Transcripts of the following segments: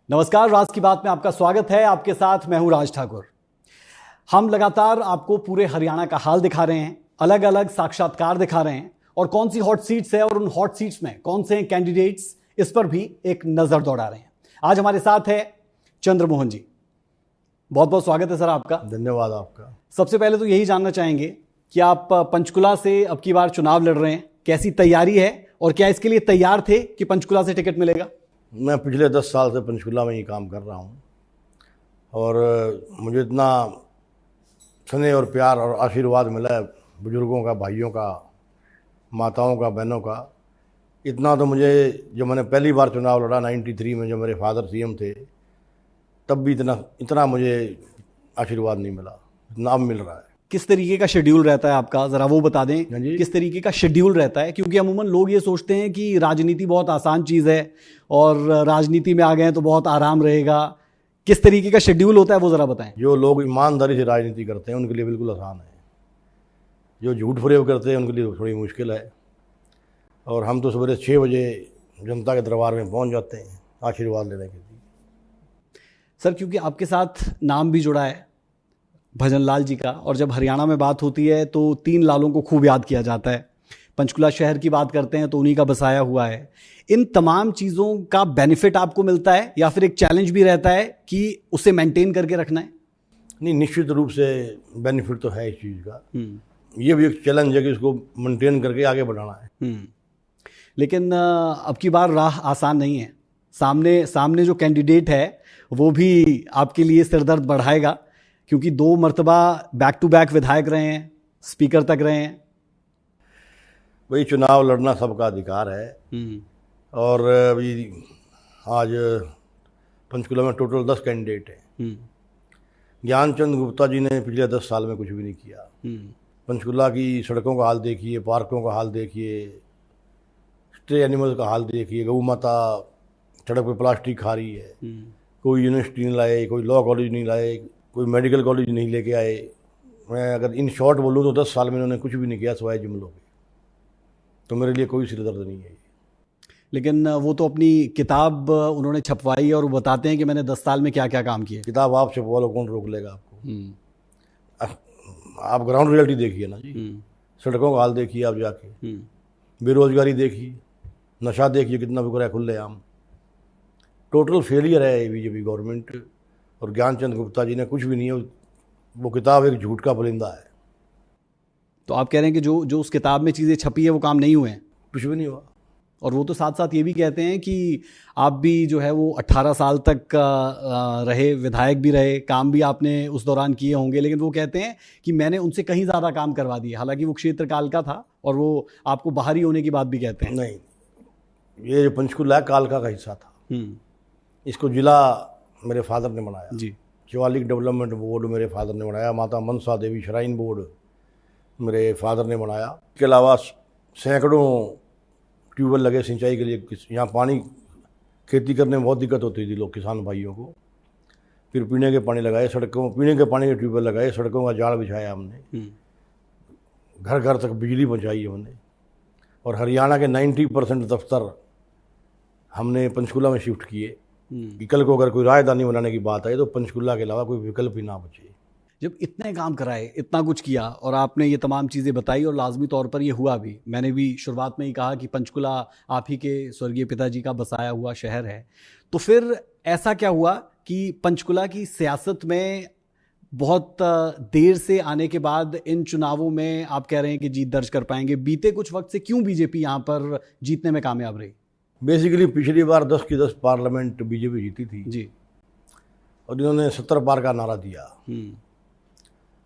नमस्कार, राज की बात में आपका स्वागत है। आपके साथ मैं हूं राज ठाकुर। हम लगातार आपको पूरे हरियाणा का हाल दिखा रहे हैं, अलग अलग साक्षात्कार दिखा रहे हैं और कौन सी हॉट सीट्स है और उन हॉट सीट्स में कौन से कैंडिडेट्स, इस पर भी एक नजर दौड़ा रहे हैं। आज हमारे साथ है चंद्रमोहन जी। बहुत बहुत स्वागत है सर आपका। धन्यवाद आपका। सबसे पहले तो यही जानना चाहेंगे कि आप पंचकुला से अब की बार चुनाव लड़ रहे हैं, कैसी तैयारी है और क्या इसके लिए तैयार थे कि पंचकुला से टिकट मिलेगा? मैं पिछले 10 साल से पंचकुला में ही काम कर रहा हूँ और मुझे इतना स्नेह और प्यार और आशीर्वाद मिला है बुजुर्गों का, भाइयों का, माताओं का, बहनों का। इतना तो मुझे, जब मैंने पहली बार चुनाव लड़ा 93 में, जब मेरे फादर सीएम थे, तब भी इतना मुझे आशीर्वाद नहीं मिला जितना अब मिल रहा है। किस तरीके का शेड्यूल रहता है आपका, जरा वो बता दें। किस तरीके का शेड्यूल रहता है? क्योंकि अमूमन लोग ये सोचते हैं कि राजनीति बहुत आसान चीज़ है और राजनीति में आ गए तो बहुत आराम रहेगा। किस तरीके का शेड्यूल होता है वो ज़रा बताएं। जो लोग ईमानदारी से राजनीति करते हैं उनके लिए बिल्कुल आसान है, जो झूठ फरेब करते हैं उनके लिए थोड़ी मुश्किल है। और हम तो सवेरे 6 बजे जनता के दरबार में पहुंच जाते हैं आशीर्वाद लेने के लिए। सर, क्योंकि आपके साथ नाम भी जुड़ा है भजन लाल जी का, और जब हरियाणा में बात होती है तो 3 लालों को खूब याद किया जाता है। पंचकुला शहर की बात करते हैं तो उन्हीं का बसाया हुआ है। इन तमाम चीज़ों का बेनिफिट आपको मिलता है या फिर एक चैलेंज भी रहता है कि उसे मेंटेन करके रखना है? नहीं, निश्चित रूप से बेनिफिट तो है इस चीज़ का। ये भी एक चैलेंज है कि इसको मेंटेन करके आगे बढ़ाना है। लेकिन अब की बार राह आसान नहीं है। सामने जो कैंडिडेट है वो भी आपके लिए सिरदर्द बढ़ाएगा, क्योंकि 2 मर्तबा बैक टू बैक विधायक रहे हैं, स्पीकर तक रहे हैं। वही, चुनाव लड़ना सबका अधिकार है। और अभी आज पंचकुला में टोटल 10 कैंडिडेट हैं। ज्ञानचंद गुप्ता जी ने पिछले 10 साल में कुछ भी नहीं किया। पंचकुला की सड़कों का हाल देखिए, पार्कों का हाल देखिए, स्ट्रे एनिमल का हाल देखिए। गऊ माता सड़क पे प्लास्टिक खा रही है। कोई यूनिवर्सिटी नहीं लाए, कोई लॉ कॉलेज नहीं लाए, कोई मेडिकल कॉलेज नहीं लेके आए। मैं अगर इन शॉर्ट बोलूँ तो 10 साल में इन्होंने कुछ भी नहीं किया सिवाय जुमलों के। तो मेरे लिए कोई सिरदर्द नहीं है। लेकिन वो तो अपनी किताब उन्होंने छपवाई और वो बताते हैं कि मैंने 10 साल में क्या क्या काम किए। किताब आप छपवा लो, कौन रोक लेगा आपको? आप ग्राउंड रियलिटी देखिए ना जी। सड़कों का हाल देखिए आप जाके, बेरोजगारी देखिए, नशा देखिए कितना बिक रहा है खुलेआम। टोटल फेलियर है बीजेपी गवर्नमेंट। और ज्ञानचंद गुप्ता जी ने कुछ भी नहीं है। वो किताब एक झूठ का परिंदा है। तो आप कह रहे हैं कि जो उस किताब में चीज़ें छपी है वो काम नहीं हुए हैं? कुछ भी नहीं हुआ। और वो तो साथ साथ ये भी कहते हैं कि आप भी जो है वो 18 साल तक रहे, विधायक भी रहे, काम भी आपने उस दौरान किए होंगे, लेकिन वो कहते हैं कि मैंने उनसे कहीं ज़्यादा काम करवा दिए। हालांकि वो क्षेत्रकाल का था और वो आपको बाहरी होने की बात भी कहते हैं। नहीं, ये जो पंचकुला कालका का हिस्सा था। इसको जिला मेरे फादर ने बनाया जी। शिवालिक डेवलपमेंट बोर्ड मेरे फादर ने बनाया। माता मनसा देवी श्राइन बोर्ड मेरे फादर ने बनाया। इसके अलावा सैकड़ों ट्यूबवेल लगे सिंचाई के लिए। यहाँ पानी, खेती करने में बहुत दिक्कत होती थी लोग, किसान भाइयों को। फिर पीने के पानी लगाए, सड़कों पीने के पानी के ट्यूबवेल लगाए, सड़कों का जाल बिछाया हमने, घर घर तक बिजली पहुँचाई हमने। और हरियाणा के 90% दफ्तर हमने पंचकुला में शिफ्ट किए कि कल को अगर कोई राजधानी बनाने की बात आई तो पंचकुला के अलावा कोई विकल्प ही ना बचे। जब इतने काम कराए, इतना कुछ किया और आपने ये तमाम चीज़ें बताई और लाजमी तौर पर ये हुआ भी। मैंने भी शुरुआत में ही कहा कि पंचकुला आप ही के स्वर्गीय पिताजी का बसाया हुआ शहर है। तो फिर ऐसा क्या हुआ कि पंचकुला की सियासत में बहुत देर से आने के बाद इन चुनावों में आप कह रहे हैं कि जीत दर्ज कर पाएंगे? बीते कुछ वक्त से क्यों बीजेपी यहाँ पर जीतने में कामयाब रही? बेसिकली पिछली बार 10 की 10 पार्लियामेंट बीजेपी जीती थी जी। और इन्होंने 70 पार का नारा दिया।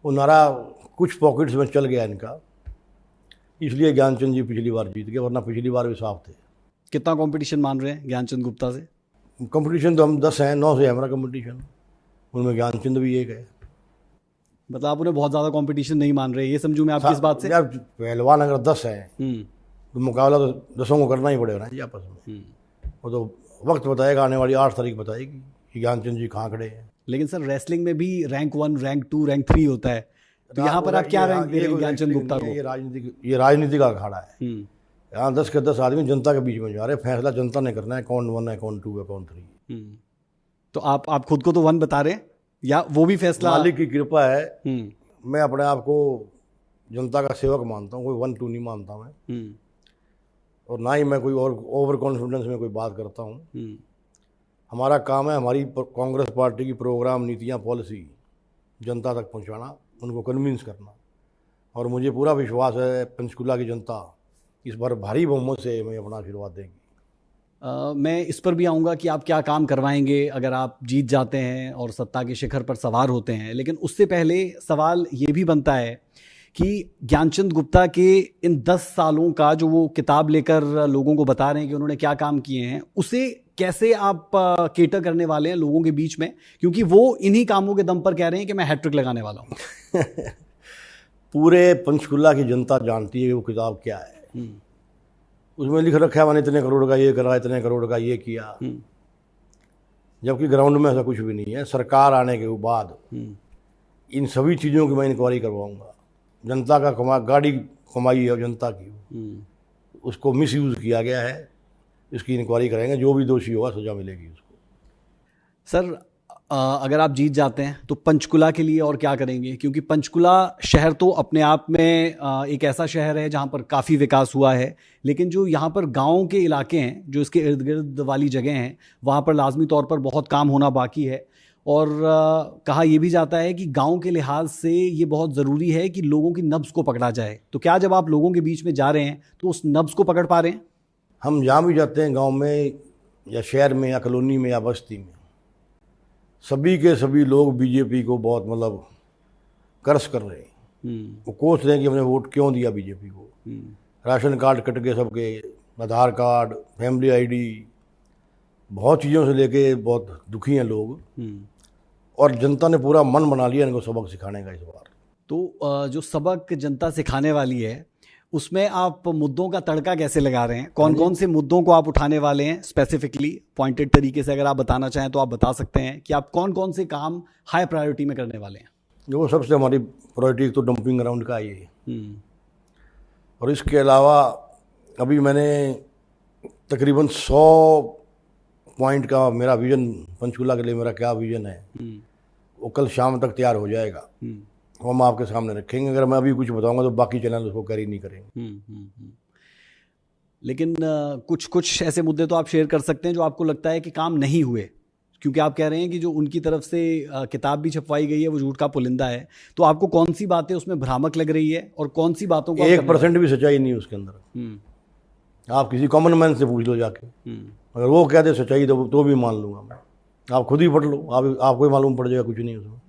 वो नारा कुछ पॉकेट्स में चल गया इनका, इसलिए ज्ञानचंद जी पिछली बार जीत गए, वरना पिछली बार भी साफ थे। कितना कंपटीशन मान रहे हैं ज्ञानचंद गुप्ता से? कंपटीशन तो हम 10 हैं, 9 से हमारा कंपटीशन, उनमें ज्ञानचंद भी एक है। मतलब आप उन्हें बहुत ज़्यादा कंपटीशन नहीं मान रहे, ये समझूं मैं आपकी इस बात से? पहलवान अगर 10 हैं तो मुकाबला तो 10 को करना ही पड़ेगा ना जी आपस में। वो तो वक्त बताएगा, आने वाली 8 तारीख बताएगी कि ज्ञानचंद जी कहाँ खड़े हैं। लेकिन सर, रेसलिंग में भी रैंक 1, रैंक 2, रैंक 3 होता है, तो यहाँ पर आप क्या रैंक दे रहे हैं ज्ञानचंद गुप्ता को? ये राजनीति का अखाड़ा है। यहाँ 10 के 10 आदमी जनता के बीच में जा रहे हैं। फैसला जनता ने करना है, कौन 1 है, कौन 2 है, कौन 3 है। तो आप खुद को तो वन बता रहे हैं, या वो भी फैसला मालिक की कृपा है। मैं अपने आप को जनता का सेवक मानता हूँ, कोई 1 2 नहीं मानता मैं, और ना ही मैं कोई और ओवर कॉन्फिडेंस में कोई बात करता हूँ। हमारा काम है हमारी कांग्रेस पार्टी की प्रोग्राम, नीतियाँ, पॉलिसी जनता तक पहुँचाना, उनको कन्विंस करना, और मुझे पूरा विश्वास है पंचकुला की जनता इस बार भारी बहुमत से हमें अपना आशीर्वाद देगी। मैं इस पर भी आऊँगा कि आप क्या काम करवाएंगे अगर आप जीत जाते हैं और सत्ता के शिखर पर सवार होते हैं, लेकिन उससे पहले सवाल ये भी बनता है कि ज्ञानचंद गुप्ता के इन 10 सालों का जो वो किताब लेकर लोगों को बता रहे हैं कि उन्होंने क्या काम किए हैं, उसे कैसे आप केटर करने वाले हैं लोगों के बीच में, क्योंकि वो इन्हीं कामों के दम पर कह रहे हैं कि मैं हैट्रिक लगाने वाला हूँ। पूरे पंचकुला की जनता जानती है वो किताब क्या है। उसमें लिख रखा है मैंने इतने करोड़ का ये करा, इतने करोड़ का ये किया, जबकि ग्राउंड में ऐसा कुछ भी नहीं है। सरकार आने के बाद इन सभी चीज़ों की मैं इंक्वायरी करवाऊंगा। जनता का गाड़ी कमाई है जनता की, उसको मिसयूज़ किया गया है, इसकी इंक्वायरी करेंगे, जो भी दोषी होगा सजा मिलेगी उसको। सर अगर आप जीत जाते हैं तो पंचकुला के लिए और क्या करेंगे, क्योंकि पंचकुला शहर तो अपने आप में एक ऐसा शहर है जहां पर काफ़ी विकास हुआ है, लेकिन जो यहाँ पर गाँव के इलाके हैं, जो इसके इर्द गिर्द वाली जगह हैं, वहाँ पर लाजमी तौर पर बहुत काम होना बाकी है। और कहा यह भी जाता है कि गांव के लिहाज से ये बहुत ज़रूरी है कि लोगों की नब्ज़ को पकड़ा जाए। तो क्या जब आप लोगों के बीच में जा रहे हैं तो उस नब्ज़ को पकड़ पा रहे हैं? हम जहाँ भी जाते हैं, गांव में या शहर में या कॉलोनी में या बस्ती में, सभी के सभी लोग बीजेपी को बहुत मतलब कर्ज कर रहे हैं। वो कोस रहे हैं कि हमने वोट क्यों दिया बीजेपी को। राशन कार्ड कट गए सबके, आधार कार्ड, फैमिली आईडी, बहुत चीज़ों से लेके बहुत दुखी हैं लोग, और जनता ने पूरा मन बना लिया इनको सबक सिखाने का इस बार। तो जो सबक जनता सिखाने वाली है उसमें आप मुद्दों का तड़का कैसे लगा रहे हैं? कौन कौन से मुद्दों को आप उठाने वाले हैं स्पेसिफिकली, पॉइंटेड तरीके से अगर आप बताना चाहें तो आप बता सकते हैं कि आप कौन कौन से काम हाई प्रायोरिटी में करने वाले हैं? जो सबसे हमारी प्रायोरिटी तो डंपिंग ग्राउंड का ही है, और इसके अलावा अभी मैंने तकरीबन 100 पॉइंट का मेरा विजन, पंचकुला के लिए मेरा क्या विजन है, वो कल शाम तक तैयार हो जाएगा, वो हम आपके सामने रखेंगे। अगर मैं अभी कुछ बताऊंगा तो बाकी चैनल उसको कैरी नहीं करेंगे। लेकिन कुछ कुछ ऐसे मुद्दे तो आप शेयर कर सकते हैं जो आपको लगता है कि काम नहीं हुए, क्योंकि आप कह रहे हैं कि जो उनकी तरफ से किताब भी छपवाई गई है वो झूठ का पुलिंदा है। तो आपको कौन सी बातें उसमें भ्रामक लग रही है और कौन सी बातों को 1% भी सच्चाई नहीं है उसके अंदर। आप किसी कॉमन मैन से पूछ लो जाके, अगर वो कह दे सच्चाई तो भी मान लूंगा मैं। आप खुद ही पढ़ लो, आपको ही मालूम पड़ जाएगा कुछ नहीं उसमें।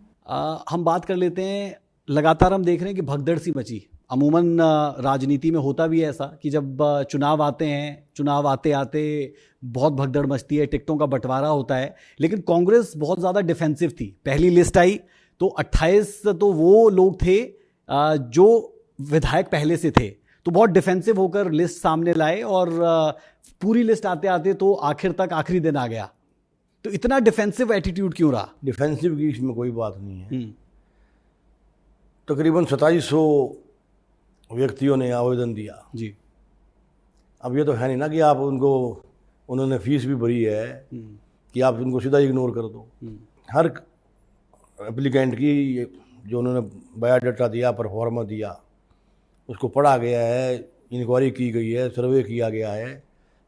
हम बात कर लेते हैं, लगातार हम देख रहे हैं कि भगदड़ सी मची। अमूमन राजनीति में होता भी है ऐसा कि जब चुनाव आते हैं, चुनाव आते आते बहुत भगदड़ मचती है, टिकटों का बंटवारा होता है। लेकिन कांग्रेस बहुत ज़्यादा डिफेंसिव थी। पहली लिस्ट आई तो 28 तो वो लोग थे जो विधायक पहले से थे, तो बहुत डिफेंसिव होकर लिस्ट सामने लाए, और पूरी लिस्ट आते आते तो आखिर तक आखिरी दिन आ गया। तो इतना डिफेंसिव एटीट्यूड क्यों रहा? डिफेंसिव की इसमें कोई बात नहीं है। तकरीबन 2700 व्यक्तियों ने आवेदन दिया जी। अब ये तो है नहीं ना कि आप उन्होंने फीस भी भरी है कि आप उनको सीधा इग्नोर कर दो। हर एप्लीकेंट की जो उन्होंने बायोडाटा दिया, परफॉर्मा दिया, उसको पढ़ा गया है, इंक्वायरी की गई है, सर्वे किया गया है।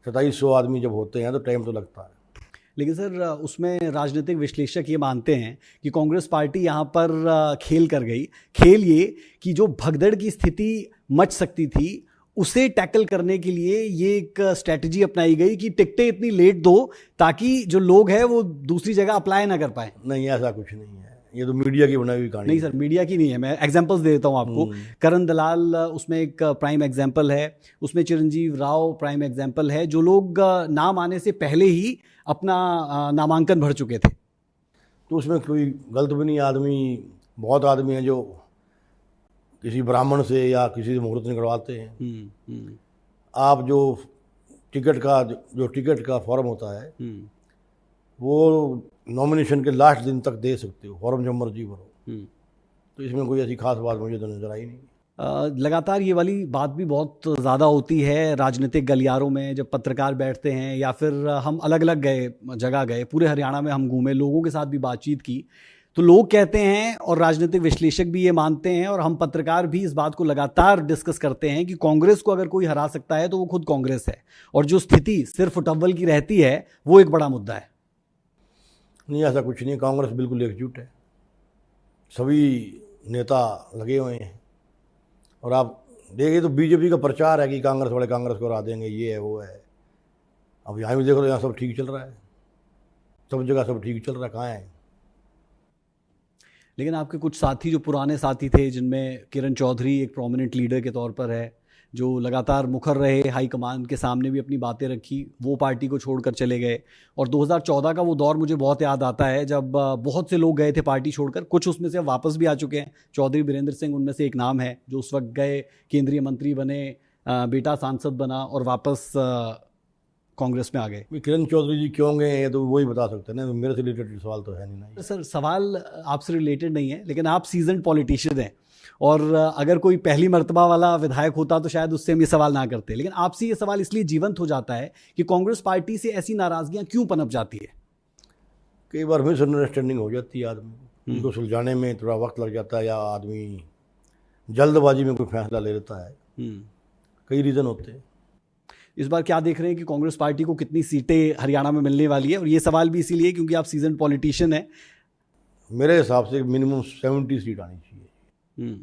2700 आदमी जब होते हैं तो टाइम तो लगता है। लेकिन सर उसमें राजनीतिक विश्लेषक ये मानते हैं कि कांग्रेस पार्टी यहाँ पर खेल कर गई। खेल ये कि जो भगदड़ की स्थिति मच सकती थी उसे टैकल करने के लिए ये एक स्ट्रैटेजी अपनाई गई कि टिकटें इतनी लेट दो ताकि जो लोग हैं वो दूसरी जगह अप्लाई ना कर पाए। नहीं, ऐसा कुछ नहीं है, ये तो मीडिया की बनाई हुई कहानी। नहीं सर, मीडिया की नहीं है, मैं एग्जांपल्स दे देता हूँ आपको। करण दलाल उसमें एक प्राइम एग्जांपल है, उसमें चिरंजीव राव प्राइम एग्जांपल है, जो लोग नाम आने से पहले ही अपना नामांकन भर चुके थे। तो उसमें कोई गलत भी नहीं। बहुत आदमी हैं जो किसी ब्राह्मण से या किसी से मुहूर्त निकलवाते हैं। आप जो टिकट का फॉर्म होता है वो नॉमिनेशन के लास्ट दिन तक दे सकते हो, फॉर्म जो मर्जी भरो। तो इसमें कोई ऐसी खास बात मुझे तो नजर आई नहीं। लगातार ये वाली बात भी बहुत ज़्यादा होती है राजनीतिक गलियारों में, जब पत्रकार बैठते हैं या फिर हम अलग अलग जगह गए, पूरे हरियाणा में हम घूमे, लोगों के साथ भी बातचीत की, तो लोग कहते हैं और राजनीतिक विश्लेषक भी ये मानते हैं और हम पत्रकार भी इस बात को लगातार डिस्कस करते हैं कि कांग्रेस को अगर कोई हरा सकता है तो वो खुद कांग्रेस है, और जो स्थिति सिर्फ टब्बल की रहती है वो एक बड़ा मुद्दा है। नहीं, ऐसा कुछ नहीं, कांग्रेस बिल्कुल एकजुट है, सभी नेता लगे हुए हैं। और आप देखिए तो बीजेपी का प्रचार है कि कांग्रेस वाले कांग्रेस को हरा देंगे, ये है वो है। अब यहाँ भी देखो, यहाँ सब ठीक चल रहा है, सब जगह सब ठीक चल रहा है, कहाँ है। लेकिन आपके कुछ साथी जो पुराने साथी थे, जिनमें किरण चौधरी एक प्रोमिनेंट लीडर के तौर पर है, जो लगातार मुखर रहे, हाईकमान के सामने भी अपनी बातें रखी, वो पार्टी को छोड़कर चले गए। और 2014 का वो दौर मुझे बहुत याद आता है जब बहुत से लोग गए थे पार्टी छोड़कर, कुछ उसमें से वापस भी आ चुके हैं। चौधरी बीरेंद्र सिंह उनमें से एक नाम है, जो उस वक्त गए, केंद्रीय मंत्री बने, बेटा सांसद बना और वापस कांग्रेस में आ गए। किरण चौधरी जी क्यों गए ये तो वही बता सकते हैं ना, मेरे से रिलेटेड सवाल तो है नहीं। सर, सवाल आपसे रिलेटेड नहीं है, लेकिन आप सीजन पॉलिटिशियन हैं, और अगर कोई पहली मर्तबा वाला विधायक होता तो शायद उससे हम ये सवाल ना करते, लेकिन आपसे ये सवाल इसलिए जीवंत हो जाता है कि कांग्रेस पार्टी से ऐसी नाराजगियां क्यों पनप जाती है? कई बार मिसअंडरस्टैंडिंग हो जाती है, आदमी उनको सुलझाने में थोड़ा वक्त लग जाता है, या आदमी जल्दबाजी में कोई फैसला ले लेता है, कई रीज़न होते हैं। इस बार क्या देख रहे हैं कि कांग्रेस पार्टी को कितनी सीटें हरियाणा में मिलने वाली है? और ये सवाल भी इसीलिए क्योंकि आप सीजन पॉलिटिशियन हैं। मेरे हिसाब से मिनिमम 70 सीट आनी चाहिए।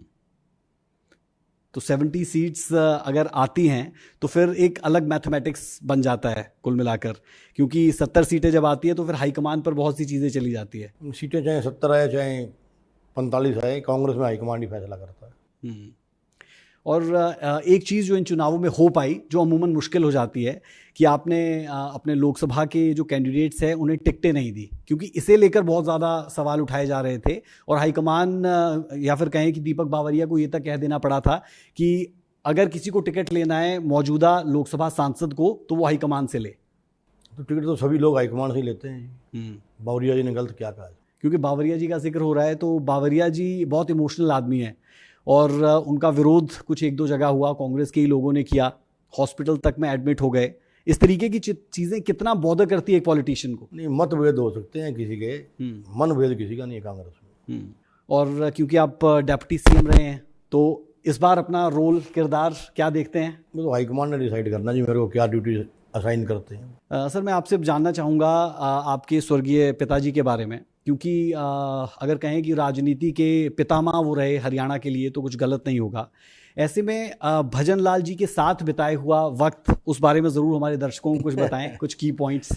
तो 70 सीट्स अगर आती हैं तो फिर एक अलग मैथमेटिक्स बन जाता है कुल मिलाकर, क्योंकि 70 सीटें जब आती है तो फिर हाईकमान पर बहुत सी चीज़ें चली जाती है। सीटें चाहे 70 आए चाहे 45 आए, कांग्रेस में हाईकमान ही फैसला करता है। और एक चीज़ जो इन चुनावों में हो पाई, जो अमूमन मुश्किल हो जाती है, कि आपने अपने लोकसभा के जो कैंडिडेट्स हैं उन्हें टिकटें नहीं दी, क्योंकि इसे लेकर बहुत ज़्यादा सवाल उठाए जा रहे थे, और हाईकमान या फिर कहें कि दीपक बावरिया को ये तक कह देना पड़ा था कि अगर किसी को टिकट लेना है मौजूदा लोकसभा सांसद को तो वो हाईकमान से ले। तो टिकट तो सभी लोग हाईकमान से ही लेते हैं। बावरिया जी ने गलत क्या कहा? क्योंकि बावरिया जी का जिक्र हो रहा है, तो बावरिया जी बहुत इमोशनल आदमी है, और उनका विरोध कुछ एक दो जगह हुआ, कांग्रेस के ही लोगों ने किया, हॉस्पिटल तक में एडमिट हो गए। इस तरीके की चीज़ें कितना बॉदर करती है एक पॉलिटिशियन को? नहीं, मतभेद हो सकते हैं किसी के, मनभेद किसी का नहीं है कांग्रेस में। और क्योंकि आप डेप्यूटी सीएम रहे हैं, तो इस बार अपना रोल किरदार क्या देखते हैं? वो तो हाईकमान ने डिसाइड करना जी मेरे को क्या ड्यूटी असाइन करते हैं। सर, मैं आपसे जानना चाहूँगा आपके स्वर्गीय पिताजी के बारे में, क्योंकि अगर कहें कि राजनीति के पितामह वो रहे हरियाणा के लिए तो कुछ गलत नहीं होगा। ऐसे में भजन लाल जी के साथ बिताए हुआ वक्त, उस बारे में ज़रूर हमारे दर्शकों को कुछ बताएं, कुछ की पॉइंट्स।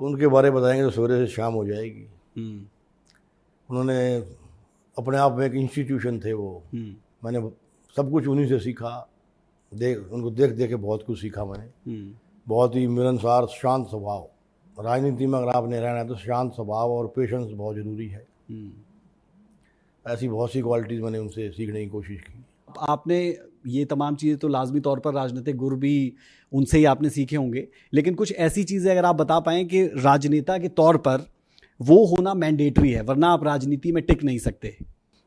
उनके बारे में बताएंगे तो सवेरे से शाम हो जाएगी। उन्होंने अपने आप में एक इंस्टीट्यूशन थे वो। मैंने सब कुछ उन्हीं से सीखा, उनको देख देख के बहुत कुछ सीखा मैंने। बहुत ही मिलनसार, शांत स्वभाव। राजनीति में अगर आपने रहना है तो शांत स्वभाव और पेशेंस बहुत ज़रूरी है। ऐसी बहुत सी क्वालिटीज़ मैंने उनसे सीखने की कोशिश की। आपने ये तमाम चीज़ें तो लाजमी तौर पर राजनीतिक गुरु भी उनसे ही आपने सीखे होंगे, लेकिन कुछ ऐसी चीज़ें अगर आप बता पाएँ कि राजनेता के तौर पर वो होना मैंडेटरी है, वरना आप राजनीति में टिक नहीं सकते।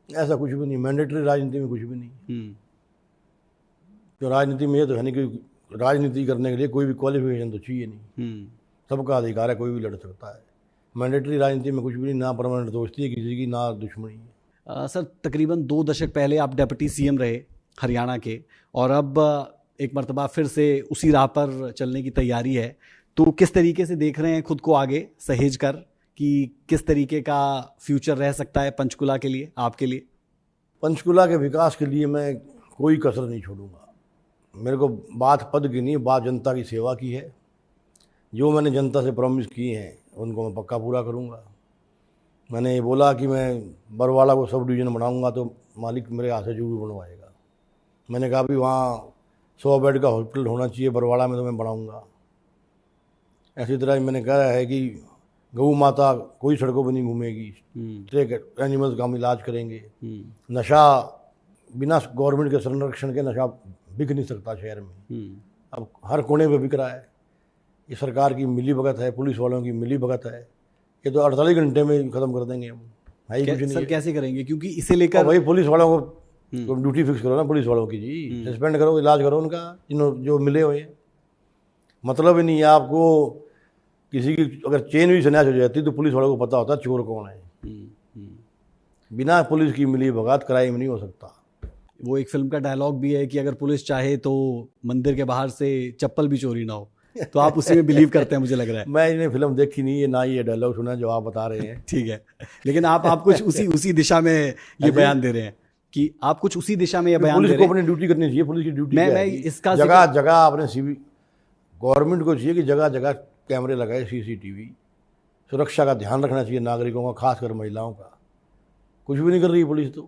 ऐसा कुछ भी नहीं, मैंडेटरी राजनीति में कुछ भी नहीं। तो राजनीति में ये तो है नहीं कि राजनीति करने के लिए कोई भी क्वालिफिकेशन तो चाहिए नहीं। सबका अधिकार है, कोई भी लड़ सकता है। मैंडेटरी राजनीति में कुछ भी नहीं, ना परमानेंट दोस्ती है किसी की, ना दुश्मनी है। सर, तकरीबन 2 दशक पहले आप डेप्यूटी सीएम रहे हरियाणा के, और अब एक मरतबा फिर से उसी राह पर चलने की तैयारी है, तो किस तरीके से देख रहे हैं खुद को आगे सहेज कर, कि किस तरीके का फ्यूचर रह सकता है पंचकुला के लिए, आपके लिए? पंचकुला के विकास के लिए मैं कोई कसर नहीं छोड़ूंगा। मेरे को बात पद की नहीं, बात जनता की सेवा की है। जो मैंने जनता से प्रॉमिस किए हैं उनको मैं पक्का पूरा करूंगा। मैंने ये बोला कि मैं बरवाला को सब डिवीज़न बनाऊंगा तो मालिक मेरे हाथ से जो भी बनवाएगा। मैंने कहा भी वहाँ 100 बेड का हॉस्पिटल होना चाहिए बरवाला में, तो मैं बनाऊंगा। ऐसी तरह मैंने कहा है कि गऊ माता कोई सड़कों पर नहीं घूमेगी, एनिमल्स का हम इलाज करेंगे। नशा बिना गवर्नमेंट के संरक्षण के नशा बिक नहीं सकता शहर में। अब हर कोने पे बिक रहा है। ये सरकार की मिली भगत है, पुलिस वालों की मिली भगत है। ये तो 48 घंटे में ख़त्म कर देंगे हम। है ही कुछ नहीं। सर, कैसे करेंगे? क्योंकि इसे लेकर वही पुलिस वालों को तो ड्यूटी फिक्स करो ना पुलिस वालों की जी, सस्पेंड करो, इलाज करो उनका जो मिले हुए। मतलब ही नहीं है आपको, किसी की अगर चेन भी स्नैच हो जाती तो पुलिस वालों को पता होता चोर कौन है। बिना पुलिस की मिली भगत क्राइम नहीं हो सकता। वो एक फिल्म का डायलॉग भी है कि अगर पुलिस चाहे तो मंदिर के बाहर से चप्पल भी चोरी ना हो। तो आप उसी में बिलीव करते हैं, मुझे लग रहा है। मैं इन्हें फिल्म देखी नहीं है, ना ये डायलॉग सुना जो आप बता रहे हैं। ठीक है, लेकिन आप कुछ उसी दिशा में ये बयान दे रहे हैं कि आप कुछ उसी दिशा में ये बयान दे रहे हैं। पुलिस को अपनी ड्यूटी करनी चाहिए, पुलिस की ड्यूटी मैं इसका जगह जगह आपने गवर्नमेंट को चाहिए कि जगह जगह कैमरे लगाए, सीसीटीवी, सुरक्षा का ध्यान रखना चाहिए नागरिकों का, खासकर महिलाओं का। कुछ भी नहीं कर रही पुलिस। तो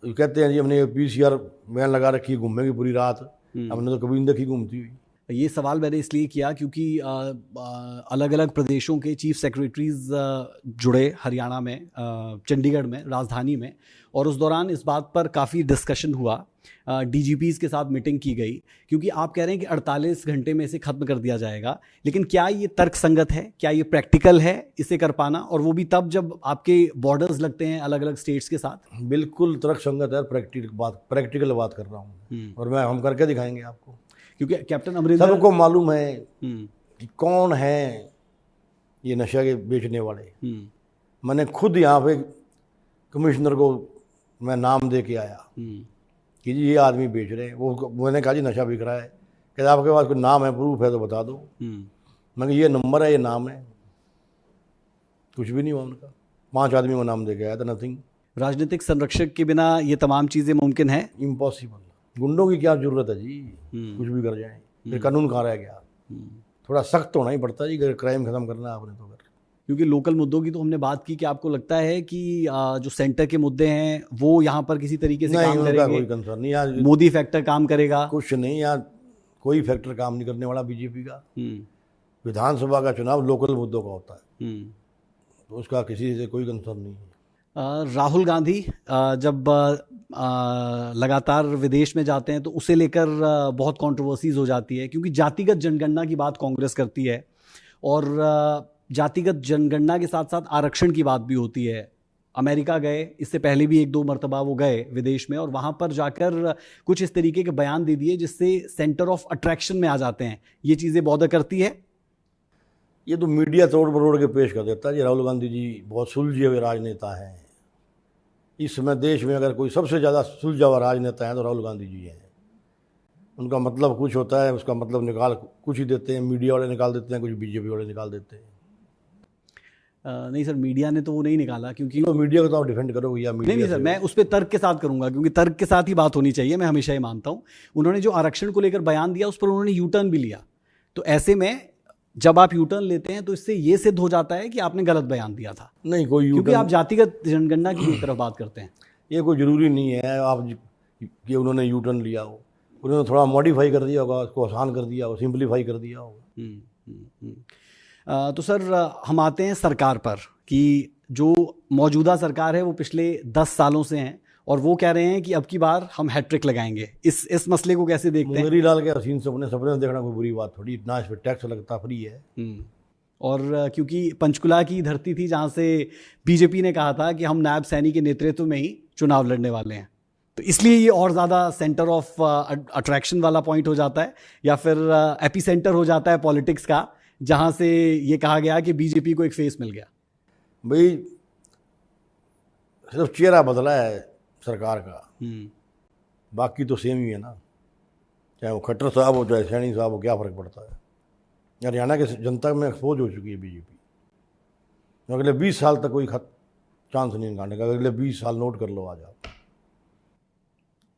कहते हैं जी हमने पीसीआर वैन लगा रखी, घूमेगी पूरी रात, हमने तो कभी नहीं देखी घूमती हुई। ये सवाल मैंने इसलिए किया क्योंकि अलग अलग प्रदेशों के चीफ सेक्रेटरीज जुड़े हरियाणा में, चंडीगढ़ में, राजधानी में, और उस दौरान इस बात पर काफ़ी डिस्कशन हुआ। डीजीपीज़ के साथ मीटिंग की गई, क्योंकि आप कह रहे हैं कि 48 घंटे में इसे ख़त्म कर दिया जाएगा, लेकिन क्या ये तर्कसंगत है, क्या ये प्रैक्टिकल है इसे कर पाना, और वो भी तब जब आपके बॉर्डर्स लगते हैं अलग अलग स्टेट्स के साथ? बिल्कुल तर्कसंगत है, प्रैक्टिकल बात कर रहा हूँ, और हम करके दिखाएंगे आपको। क्योंकि कैप्टन अमरिंदर, सबको मालूम है कि कौन है ये नशा के बेचने वाले। मैंने खुद यहाँ पे कमिश्नर को मैं नाम दे के आया कि जी ये आदमी बेच रहे हैं। वो मैंने कहा जी नशा बिक रहा है, कहते आपके पास कोई नाम है, प्रूफ है तो बता दो। मैं ये नंबर है, ये नाम है, कुछ भी नहीं हुआ उनका। 5 आदमी को नाम दे के आया था, नथिंग। राजनीतिक संरक्षक के बिना ये तमाम चीज़ें मुमकिन है? इम्पॉसिबल। गुंडों की क्या जरूरत है जी, कुछ भी कर जाए, फिर कानून कहाँ रह गया। थोड़ा सख्त होना ही पड़ता है जी, अगर क्राइम खत्म करना है आपने तो। क्योंकि लोकल मुद्दों की तो हमने बात की कि आपको लगता है कि जो सेंटर के मुद्दे हैं वो यहाँ पर किसी तरीके से काम करेंगे? कोई कंसर्न नहीं यार, मोदी फैक्टर काम करेगा? कुछ नहीं यार, कोई फैक्टर काम नहीं करने वाला बीजेपी का। विधानसभा का चुनाव लोकल मुद्दों का होता है, तो उसका किसी से कोई कंसर्न नहीं है। राहुल गांधी जब लगातार विदेश में जाते हैं तो उसे लेकर बहुत कंट्रोवर्सीज हो जाती है, क्योंकि जातिगत जनगणना की बात कांग्रेस करती है, और जातिगत जनगणना के साथ साथ आरक्षण की बात भी होती है। अमेरिका गए, इससे पहले भी 1-2 मरतबा वो गए विदेश में, और वहाँ पर जाकर कुछ इस तरीके के बयान दे दिए जिससे सेंटर ऑफ अट्रैक्शन में आ जाते हैं। ये चीज़ें बॉदर करती है? ये तो मीडिया तोड़ मरोड़ के पेश कर देता है जी। राहुल गांधी जी बहुत सुलझे हुए राजनेता हैं। इस समय देश में अगर कोई सबसे ज़्यादा सुलझा हुआ राजनेता है तो राहुल गांधी जी हैं। उनका मतलब कुछ होता है, उसका मतलब निकाल कुछ ही देते हैं, मीडिया वाले निकाल देते हैं, कुछ बीजेपी वाले निकाल देते हैं। नहीं सर, मीडिया ने तो वो नहीं निकाला, क्योंकि तो मीडिया को तो आप डिफेंड करोगे या मीडिया? नहीं सर, मैं उस पर तर्क के साथ करूंगा, क्योंकि तर्क के साथ ही बात होनी चाहिए, मैं हमेशा ही मानता हूं। उन्होंने जो आरक्षण को लेकर बयान दिया उस पर उन्होंने यू टर्न भी लिया। तो ऐसे में जब आप यू टर्न लेते हैं तो इससे ये सिद्ध हो जाता है कि आपने गलत बयान दिया था। नहीं, कोई क्योंकि आप जातिगत जनगणना की तरफ बात करते हैं। ये कोई ज़रूरी नहीं है आप कि उन्होंने यू टर्न लिया हो, उन्होंने थोड़ा मॉडिफाई कर दिया होगा, उसको आसान कर दिया हो, सिंप्लीफाई कर दिया होगा। तो सर हम आते हैं सरकार पर, कि जो मौजूदा सरकार है वो पिछले 10 सालों से हैं, और वो कह रहे हैं कि अब की बार हम हैट्रिक लगाएंगे। इस मसले को कैसे देखते हैं? मुंगेरी लाल के हसीन सपने देखना कोई बुरी बात थोड़ी, इतना इस पर टैक्स लगता, फ्री है। और क्योंकि पंचकुला की धरती थी जहाँ से बीजेपी ने कहा था कि हम नायब सैनी के नेतृत्व में ही चुनाव लड़ने वाले हैं, तो इसलिए ये और ज़्यादा सेंटर ऑफ अट्रैक्शन वाला पॉइंट हो जाता है, या फिर एपी सेंटर हो जाता है पॉलिटिक्स का, जहाँ से ये कहा गया कि बीजेपी को एक फेस मिल गया। भाई सिर्फ चेहरा बदला है सरकार का, बाकी तो सेम ही है ना। चाहे वो खट्टर साहब हो चाहे सैनी साहब हो, क्या फ़र्क पड़ता है। हरियाणा के जनता में एक्सपोज हो चुकी है बीजेपी। अगले 20 साल तक कोई चांस नहीं निकालने का, अगले 20 साल नोट कर लो आज आप।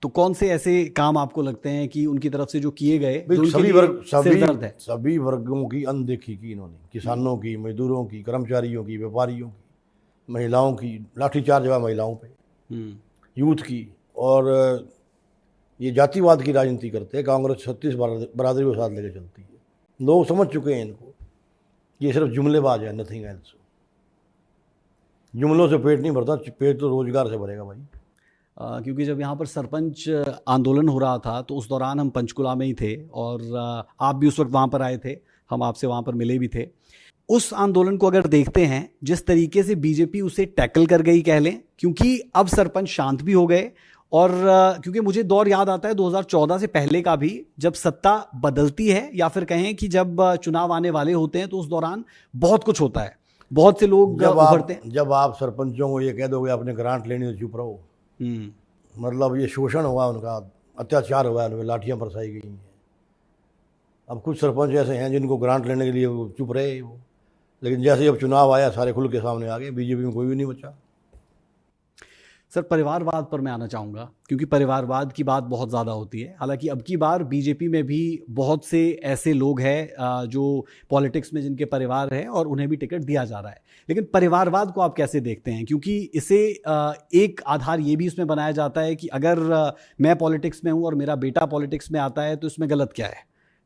तो कौन से ऐसे काम आपको लगते हैं कि उनकी तरफ से जो किए गए सभी वर्गों की अनदेखी की इन्होंने, किसानों की, मजदूरों की, कर्मचारियों की, व्यापारियों की, महिलाओं की, लाठीचार्ज हुआ महिलाओं पे, यूथ की, और ये जातिवाद की राजनीति करते हैं। कांग्रेस 36 बरादरी को साथ लेकर चलती है। लोग समझ चुके हैं इनको, ये सिर्फ जुमलेबाज है, नथिंग एल्स। जुमलों से पेट नहीं भरता, पेट तो रोजगार से भरेगा भाई। क्योंकि जब यहाँ पर सरपंच आंदोलन हो रहा था तो उस दौरान हम पंचकुला में ही थे, और आप भी उस वक्त वहाँ पर आए थे, हम आपसे वहाँ पर मिले भी थे। उस आंदोलन को अगर देखते हैं, जिस तरीके से बीजेपी उसे टैकल कर गई कह लें, क्योंकि अब सरपंच शांत भी हो गए, और क्योंकि मुझे दौर याद आता है 2014 से पहले का भी, जब सत्ता बदलती है या फिर कहें कि जब चुनाव आने वाले होते हैं तो उस दौरान बहुत कुछ होता है, बहुत से लोग उभरते हैं। जब आप सरपंचों को ये कह दोगे अपने ग्रांट लेनी तो चुप रहो, मतलब ये शोषण हुआ उनका, अत्याचार हुआ, उनमें लाठियाँ बरसाई गई हैं। अब कुछ सरपंच ऐसे हैं जिनको ग्रांट लेने के लिए वो चुप रहे वो, लेकिन जैसे अब चुनाव आया सारे खुल के सामने आ गए, बीजेपी में कोई भी नहीं बचा। सर, परिवारवाद पर मैं आना चाहूँगा, क्योंकि परिवारवाद की बात बहुत ज़्यादा होती है। हालांकि अब की बार बीजेपी में भी बहुत से ऐसे लोग हैं जो पॉलिटिक्स में जिनके परिवार है और उन्हें भी टिकट दिया जा रहा है, लेकिन परिवारवाद को आप कैसे देखते हैं? क्योंकि इसे एक आधार ये भी इसमें बनाया जाता है कि अगर मैं पॉलिटिक्स में हूँ और मेरा बेटा पॉलिटिक्स में आता है तो इसमें गलत क्या है?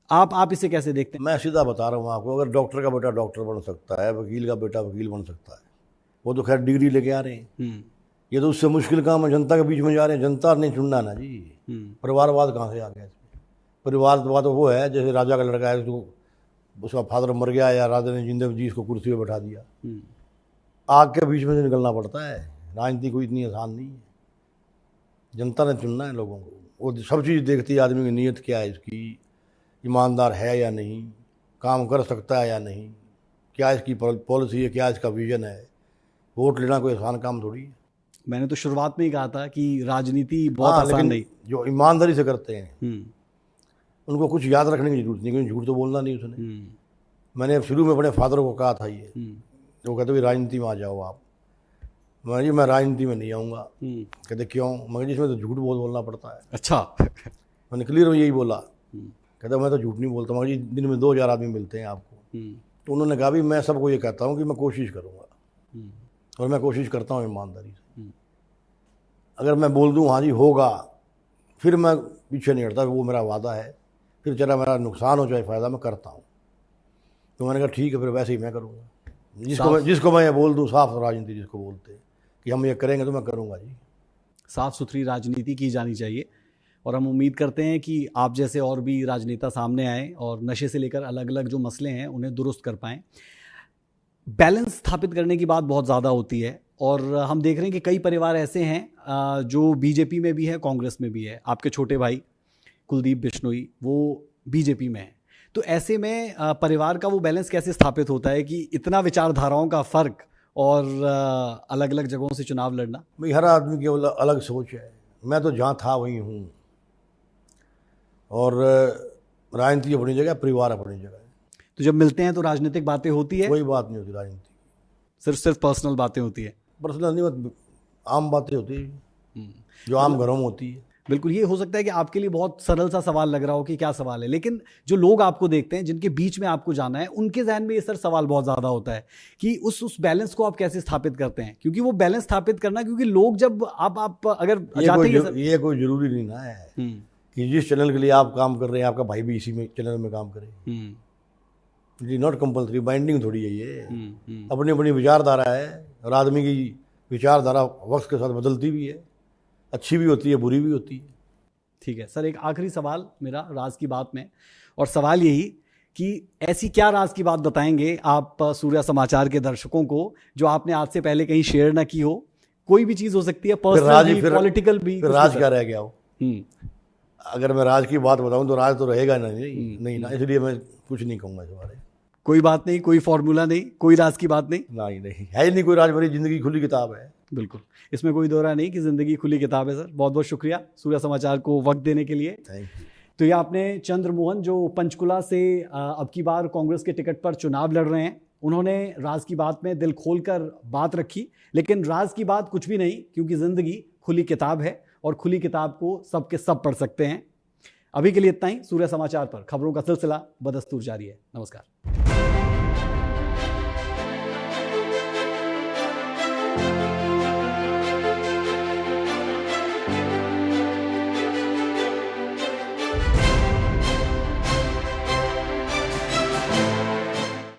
आप इसे कैसे देखते हैं? मैं सीधा बता रहा हूँ आपको, अगर डॉक्टर का बेटा डॉक्टर बन सकता है, वकील का बेटा वकील बन सकता है, वो तो खैर डिग्री लेके आ रहे हैं। ये तो उससे मुश्किल काम है, जनता के बीच में जा रहे हैं, जनता ने चुनना ना जी। परिवारवाद कहाँ से आ गया इसमें? परिवारवाद तो वो है जैसे राजा का लड़का है, तो उसका फादर मर गया या राजा ने जिंदगी जी इसको कुर्सी पे बैठा दिया। आग के बीच में से निकलना पड़ता है, राजनीति कोई इतनी आसान नहीं है। जनता ने चुनना है लोगों को, वो सब चीज़ देखती है, आदमी की नीयत क्या है, इसकी ईमानदार है या नहीं, काम कर सकता है या नहीं, क्या इसकी पॉलिसी है, क्या इसका विजन है। वोट लेना कोई आसान काम थोड़ी है। मैंने तो शुरुआत में ही कहा था कि राजनीति बहुत आसान नहीं। जो ईमानदारी से करते हैं उनको कुछ याद रखने की जरूरत नहीं, क्योंकि झूठ तो बोलना नहीं उसने। मैंने शुरू में अपने फादर को कहा था ये, वो कहते भाई राजनीति में आ जाओ आप। मैं राजनीति में नहीं आऊँगा। कहते क्यों? मगर जिसमें तो झूठ बहुत बोलना पड़ता है। अच्छा। मैंने क्लियर यही बोला। कहते मैं तो झूठ नहीं बोलता, मगर जी दिन में 2000 आदमी मिलते हैं आपको। तो उन्होंने कहा भी मैं सबको ये कहता हूँ कि मैं कोशिश करूँगा, और मैं कोशिश करता हूँ ईमानदारी से। अगर मैं बोल दूँ हाँ जी होगा, फिर मैं पीछे नहीं हटता, वो मेरा वादा है, फिर चला मेरा नुकसान हो चाहे फ़ायदा, मैं करता हूँ। तो मैंने कहा ठीक है, फिर वैसे ही मैं करूँगा। जिसको मैं ये बोल दूँ, साफ राजनीति जिसको बोलते हैं कि हम ये करेंगे तो मैं करूँगा जी। साफ़ सुथरी राजनीति की जानी चाहिए, और हम उम्मीद करते हैं कि आप जैसे और भी राजनेता सामने आएँ और नशे से लेकर अलग अलग जो मसले हैं उन्हें दुरुस्त कर पाएँ। बैलेंस स्थापित करने की बात बहुत ज़्यादा होती है, और हम देख रहे हैं कि कई परिवार ऐसे हैं जो बीजेपी में भी है, कांग्रेस में भी है। आपके छोटे भाई कुलदीप बिश्नोई वो बीजेपी में है, तो ऐसे में परिवार का वो बैलेंस कैसे स्थापित होता है कि इतना विचारधाराओं का फ़र्क और अलग अलग जगहों से चुनाव लड़ना? भाई हर आदमी की अलग सोच है। मैं तो जहाँ था वहीं हूँ, और राजनीति अपनी जगह, परिवार अपनी जगह है। तो जब मिलते हैं तो राजनीतिक बातें होती है? कोई बात नहीं होती राजनीति, सिर्फ पर्सनल बातें होती है? पर्सनल नहीं, आम बातें होती है जो आम घरों में होती है। बिल्कुल। ये हो सकता है कि आपके लिए बहुत सरल सा सवाल लग रहा हो कि क्या सवाल है, लेकिन जो लोग आपको देखते हैं, जिनके बीच में आपको जाना है, उनके जहन में ये सर सवाल बहुत ज़्यादा होता है कि उस बैलेंस को आप कैसे स्थापित करते हैं? क्योंकि वो बैलेंस स्थापित करना, क्योंकि लोग जब आप अगर ये कोई जरूरी नहीं ना है कि जिस चैनल के लिए आप काम कर रहे हैं आपका भाई भी इसी में चैनल में काम करे। जी नॉट कंपल्सरी, बाइंडिंग थोड़ी है ये। अपनी अपनी विचारधारा है, और आदमी की विचारधारा वक्त के साथ बदलती भी है, अच्छी भी होती है, बुरी भी होती है। ठीक है सर, एक आखिरी सवाल मेरा राज की बात में, और सवाल यही कि ऐसी क्या राज की बात बताएंगे आप सूर्या समाचार के दर्शकों को जो आपने आज से पहले कहीं शेयर ना की हो? कोई भी चीज़ हो सकती है, पर्सनल भी, पॉलिटिकल भी। राज क्या रह गया हो? अगर मैं राज की बात बताऊं तो राज तो रहेगा नहीं ना, इसलिए मैं कुछ नहीं कहूँगा इस बारे में। कोई बात नहीं, कोई फॉर्मूला नहीं, कोई राज की बात नहीं? नहीं है ही नहीं कोई राज, मेरी जिंदगी खुली किताब है। बिल्कुल, इसमें कोई दो राय नहीं कि जिंदगी खुली किताब है। सर बहुत बहुत शुक्रिया सूर्या समाचार को वक्त देने के लिए। Thank you. तो ये आपने चंद्रमोहन जो पंचकुला से अब की बार कांग्रेस के टिकट पर चुनाव लड़ रहे हैं, उन्होंने राज की बात में दिल खोलकर बात रखी, लेकिन राज की बात कुछ भी नहीं, क्योंकि जिंदगी खुली किताब है और खुली किताब को सबके सब पढ़ सकते हैं। अभी के लिए इतना ही। सूर्या समाचार पर खबरों का सिलसिला बदस्तूर जारी है। नमस्कार।